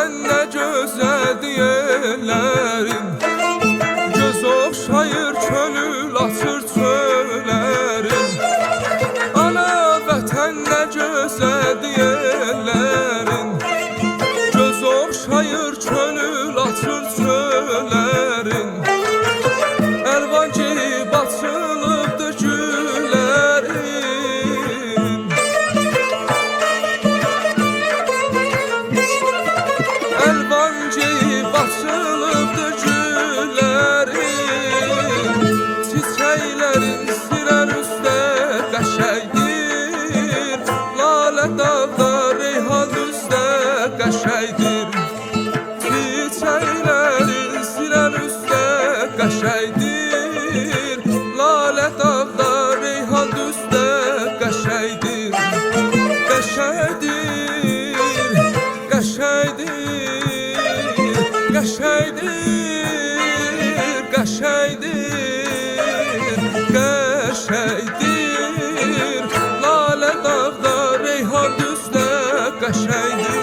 vətən nə gözəldir yerlərin, göz oxşayır könül açır çöllərin. Ana vətən nə gözəldir yerlərin, göz oxşayır könül açır çöllərin. Əlvan geyib açılıbdır güllərin, əlvan geyib açılıbdır güllərin. Çiçəklərin sirər üstə qəşəkdir, lalə dağda reyhan üstə qəşəkdir. Çiçəklərin sirər üstə qəşəkdir, lalə dağda reyhan üstə qəşəkdir. Qəşəkdir, qəşəkdir, qəşəkdir, qəşəkdir, qəşəkdir, lalə dağda reyhan üstə qəşəkdir.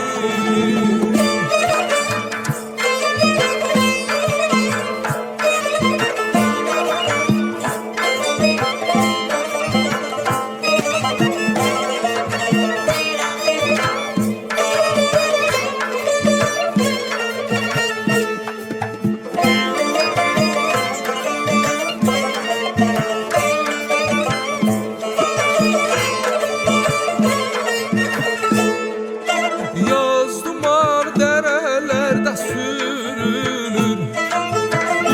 Yaz duman dərələrdə sürünür,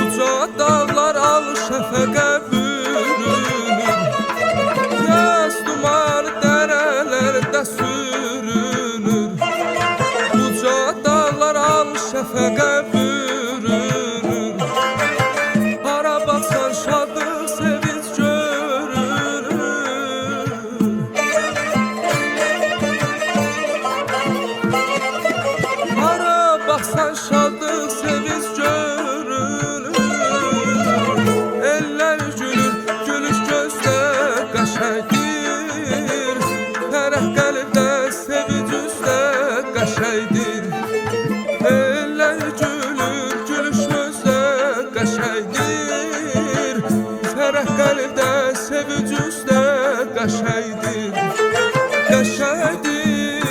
uca dağlar al şəfəqə bürünür. Yaz duman dərələrdə sürünür, uca dağlar al şəfəqə bürünür. Hara baxsan şadlıq sevinç görünür, hara baxsan şadlıq sevinç görünür. Eller gülür, gülüş gözdə qəşəkdir, fərəh qəlbdə sevinç üstə qəşəkdir. Eller gülür, gülüş gözdə qəşəkdir, fərəh qəlbdə sevinç üstə qəşəkdir. Qəşəkdir,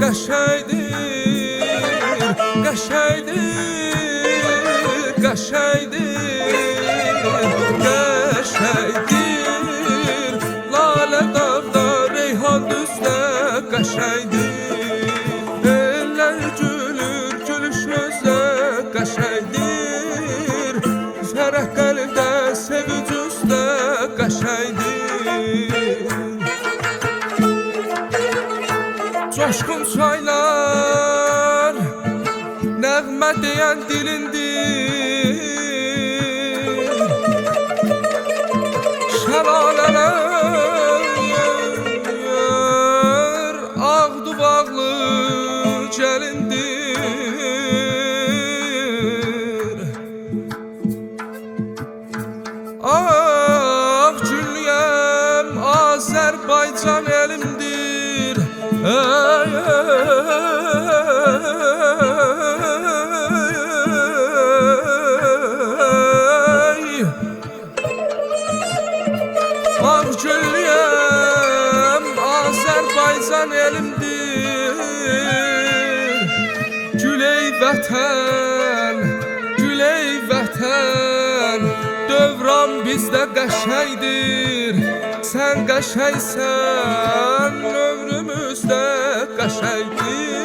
qəşəkdir, qəşəkdir, qəşəkdir, qəşəkdir, lalə dağda reyhan üstə qəşəkdir. Eller gülür, gülüş gözdə qəşəkdir, fərəh qəlbdə sevinç üstə qəşəkdir. Coşkun çaylar nəğmə deyən dilindir, şəlalələr ağdı bağlı gəlindir. Ağ güllüyəm Azərbaycan elimdir, ey, ağ güllüyəm Azərbaycan elimdir. Güley vətən, güley vətən, dövran bizdə qəşəkdir. Sən qəşəksən, ömrümüzdə qəşəkdir.